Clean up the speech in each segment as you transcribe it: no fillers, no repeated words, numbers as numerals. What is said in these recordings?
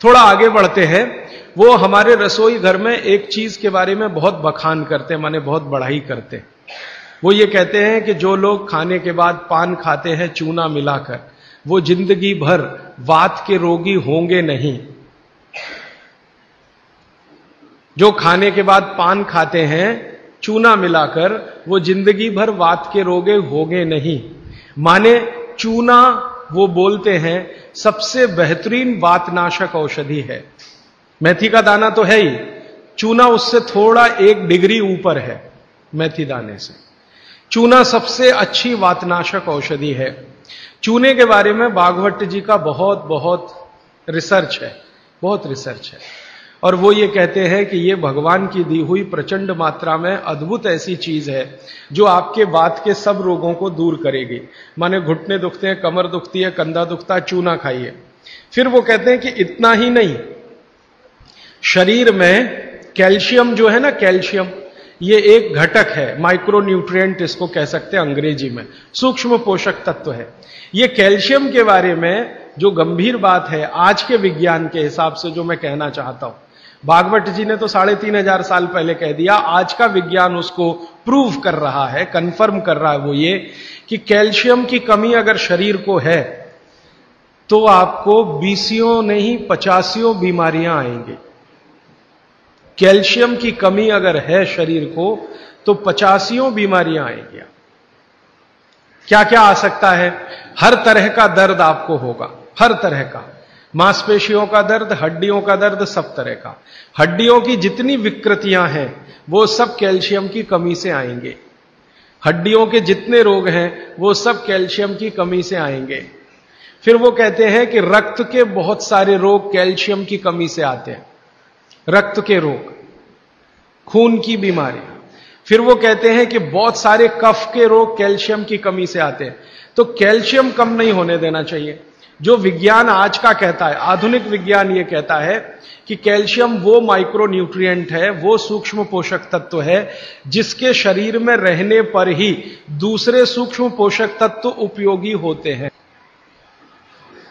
थोड़ा आगे बढ़ते हैं। वो हमारे रसोई घर में एक चीज के बारे में बहुत बखान करते हैं, माने बहुत बढ़ाई करते हैं। वो ये कहते हैं कि जो लोग खाने के बाद पान खाते हैं चूना मिलाकर, वो जिंदगी भर वात के रोगी होंगे नहीं। जो खाने के बाद पान खाते हैं चूना मिलाकर, वो जिंदगी भर वात के रोगी होंगे नहीं। माने चूना, वो बोलते हैं, सबसे बेहतरीन वातनाशक औषधि है। मेथी का दाना तो है ही, चूना उससे थोड़ा 1 डिग्री ऊपर है। मेथी दाने से चूना सबसे अच्छी वातनाशक औषधि है। चूने के बारे में भागवत जी का बहुत रिसर्च है, बहुत रिसर्च है। और वो ये कहते हैं कि ये भगवान की दी हुई प्रचंड मात्रा में अद्भुत ऐसी चीज है जो आपके वात के सब रोगों को दूर करेगी। माने घुटने दुखते हैं, कमर दुखती है, कंधा दुखता है, चूना खाइए। फिर वो कहते हैं कि इतना ही नहीं, शरीर में कैल्शियम जो है ना, कैल्शियम ये एक घटक है, माइक्रो न्यूट्रिएंट इसको कह सकते हैं अंग्रेजी में, सूक्ष्म पोषक तत्व है। ये कैल्शियम के बारे में जो गंभीर बात है आज के विज्ञान के हिसाब से, जो मैं कहना चाहता हूं, भागवत जी ने तो 3500 साल पहले कह दिया, आज का विज्ञान उसको प्रूव कर रहा है, कंफर्म कर रहा है। वो ये कि कैल्शियम की कमी अगर शरीर को है तो आपको 20 नहीं 50 बीमारियां आएंगी। कैल्शियम की कमी अगर है शरीर को तो 50 बीमारियां आएंगी। क्या क्या आ सकता है? हर तरह का दर्द आपको होगा, हर तरह का, मांसपेशियों का दर्द, हड्डियों का दर्द, सब तरह का। हड्डियों की जितनी विकृतियां हैं वो सब कैल्शियम की कमी से आएंगे। हड्डियों के जितने रोग हैं वो सब कैल्शियम की कमी से आएंगे। फिर वो कहते हैं कि रक्त के बहुत सारे रोग कैल्शियम की कमी से आते हैं, रक्त के रोग, खून की बीमारियां। फिर वो कहते हैं कि बहुत सारे कफ के रोग कैल्शियम की कमी से आते हैं। तो कैल्शियम कम नहीं होने देना चाहिए। जो विज्ञान आज का कहता है, आधुनिक विज्ञान ये कहता है कि कैल्शियम वो माइक्रो न्यूट्रिएंट है, वो सूक्ष्म पोषक तत्व है जिसके शरीर में रहने पर ही दूसरे सूक्ष्म पोषक तत्व उपयोगी होते हैं।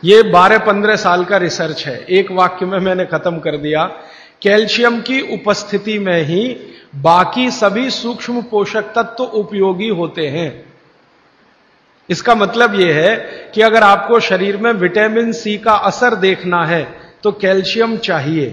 ये 12-15 साल का रिसर्च है, एक वाक्य में मैंने खत्म कर दिया। कैल्शियम की उपस्थिति में ही बाकी सभी सूक्ष्म पोषक तत्व उपयोगी होते हैं। इसका मतलब यह है कि अगर आपको शरीर में विटामिन सी का असर देखना है तो कैल्शियम चाहिए,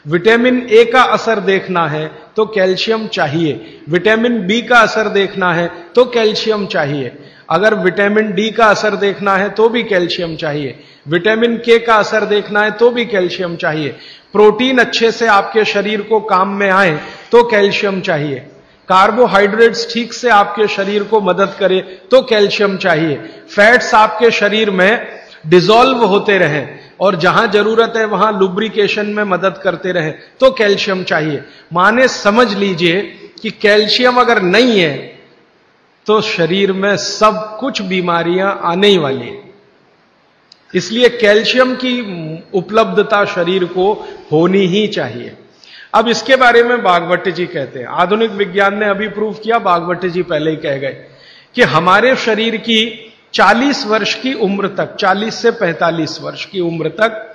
विटामिन ए का असर देखना है तो कैल्शियम चाहिए, विटामिन बी का असर देखना है तो कैल्शियम चाहिए, अगर विटामिन डी का असर देखना है तो भी कैल्शियम चाहिए, विटामिन के का असर देखना है तो भी कैल्शियम चाहिए, प्रोटीन अच्छे से आपके शरीर को काम में आए तो कैल्शियम चाहिए, कार्बोहाइड्रेट्स ठीक से आपके शरीर को मदद करे तो कैल्शियम चाहिए, फैट्स आपके शरीर में डिसॉल्व होते रहें और जहां जरूरत है वहां लुब्रिकेशन में मदद करते रहें तो कैल्शियम चाहिए। माने समझ लीजिए कि कैल्शियम अगर नहीं है तो शरीर में सब कुछ बीमारियां आने ही वाली है। इसलिए कैल्शियम की उपलब्धता शरीर को होनी ही चाहिए। अब इसके बारे में भागवत जी कहते हैं, आधुनिक विज्ञान ने अभी प्रूव किया, भागवत जी पहले ही कह गए कि हमारे शरीर की 40 वर्ष की उम्र तक, 40 से 45 वर्ष की उम्र तक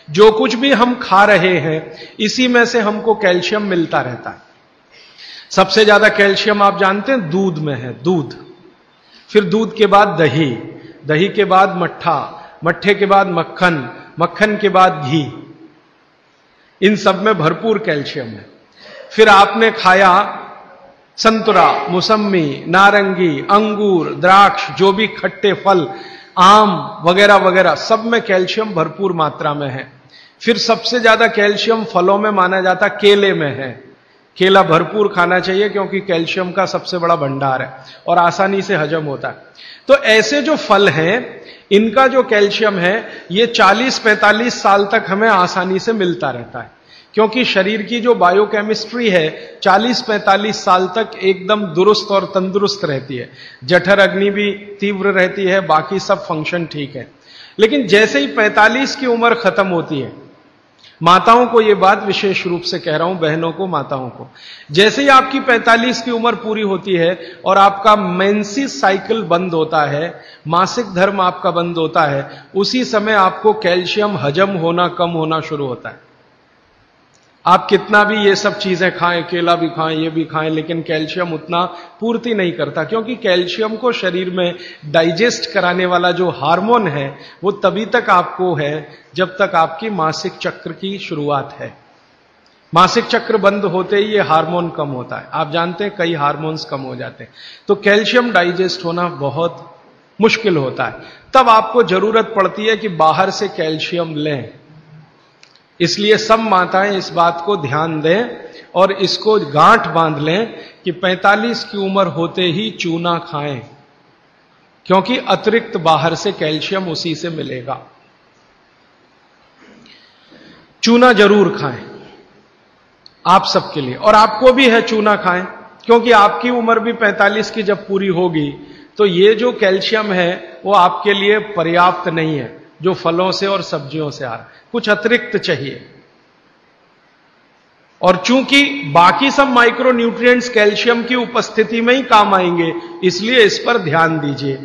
जो कुछ भी हम खा रहे हैं इसी में से हमको कैल्शियम मिलता रहता है। सबसे ज्यादा कैल्शियम आप जानते हैं दूध में है, दूध, फिर दूध के बाद दही, दही के बाद मट्ठा, मट्ठे के बाद मक्खन, मक्खन के बाद घी, इन सब में भरपूर कैल्शियम है। फिर आपने खाया संतरा, मौसम्मी, नारंगी, अंगूर, द्राक्ष, जो भी खट्टे फल, आम वगैरह वगैरह, सब में कैल्शियम भरपूर मात्रा में है। फिर सबसे ज्यादा कैल्शियम फलों में माना जाता केले में है। केला भरपूर खाना चाहिए क्योंकि कैल्शियम का सबसे बड़ा भंडार है और आसानी से हजम होता है। तो ऐसे जो फल हैं इनका जो कैल्शियम है ये 40-45 साल तक हमें आसानी से मिलता रहता है, क्योंकि शरीर की जो बायोकेमिस्ट्री है 40-45 साल तक एकदम दुरुस्त और तंदुरुस्त रहती है। जठर अग्नि भी तीव्र रहती है, बाकी सब फंक्शन ठीक है। लेकिन जैसे ही 45 की उम्र खत्म होती है माताओं को यह बात विशेष रूप से कह रहा हूं, बहनों को, माताओं को। जैसे ही आपकी 45 की उम्र पूरी होती है और आपका मेंसेस साइकिल बंद होता है, मासिक धर्म आपका बंद होता है, उसी समय आपको कैल्शियम हजम होना कम होना शुरू होता है। आप कितना भी ये सब चीजें खाएं, केला भी खाएं, ये भी खाएं, लेकिन कैल्शियम उतना पूर्ति नहीं करता, क्योंकि कैल्शियम को शरीर में डाइजेस्ट कराने वाला जो हार्मोन है वो तभी तक आपको है जब तक आपकी मासिक चक्र की शुरुआत है। मासिक चक्र बंद होते ही ये हार्मोन कम होता है। आप जानते हैं कई हार्मोन्स कम हो जाते हैं, तो कैल्शियम डाइजेस्ट होना बहुत मुश्किल होता है। तब आपको जरूरत पड़ती है कि बाहर से कैल्शियम लें। इसलिए सब माताएं इस बात को ध्यान दें और इसको गांठ बांध लें कि 45 की उम्र होते ही चूना खाएं, क्योंकि अतिरिक्त बाहर से कैल्शियम उसी से मिलेगा। चूना जरूर खाएं आप सबके लिए, और आपको भी है चूना खाएं, क्योंकि आपकी उम्र भी 45 की जब पूरी होगी तो ये जो कैल्शियम है वो आपके लिए पर्याप्त नहीं है जो फलों से और सब्जियों से आ रहा है, कुछ अतिरिक्त चाहिए। और चूंकि बाकी सब माइक्रो न्यूट्रिएंट्स कैल्शियम की उपस्थिति में ही काम आएंगे, इसलिए इस पर ध्यान दीजिए।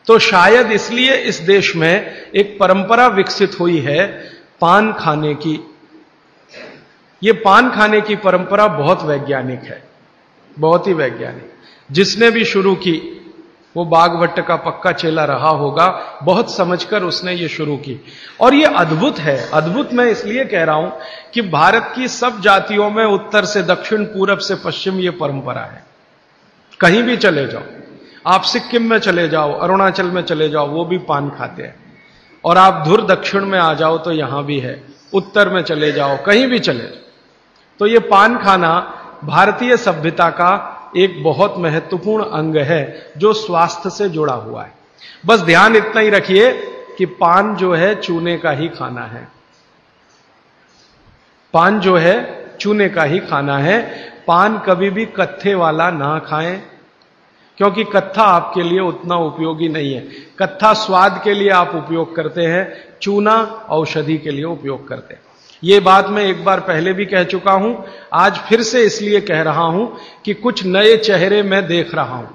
तो शायद इसलिए इस देश में एक परंपरा विकसित हुई है पान खाने की। ये पान खाने की परंपरा बहुत वैज्ञानिक है, बहुत ही वैज्ञानिक। जिसने भी शुरू की वो बागभट्ट का पक्का चेला रहा होगा, बहुत समझकर उसने ये शुरू की। और ये अद्भुत है। अद्भुत मैं इसलिए कह रहा हूं कि भारत की सब जातियों में उत्तर से दक्षिण, पूरब से पश्चिम ये परंपरा है। कहीं भी चले जाओ, आप सिक्किम में चले जाओ, अरुणाचल में चले जाओ, वो भी पान खाते हैं। और आप धुर दक्षिण में आ जाओ तो यहां भी है, उत्तर में चले जाओ, कहीं भी चले जाओ। तो ये पान खाना भारतीय सभ्यता का एक बहुत महत्वपूर्ण अंग है जो स्वास्थ्य से जुड़ा हुआ है। बस ध्यान इतना ही रखिए कि पान जो है चूने का ही खाना है। पान जो है चूने का ही खाना है। पान कभी भी कत्थे वाला ना खाएं, क्योंकि कत्था आपके लिए उतना उपयोगी नहीं है। कत्था स्वाद के लिए आप उपयोग करते हैं, चूना औषधि के लिए उपयोग करते हैं। ये बात मैं एक बार पहले भी कह चुका हूं, आज फिर से इसलिए कह रहा हूं कि कुछ नए चेहरे मैं देख रहा हूं।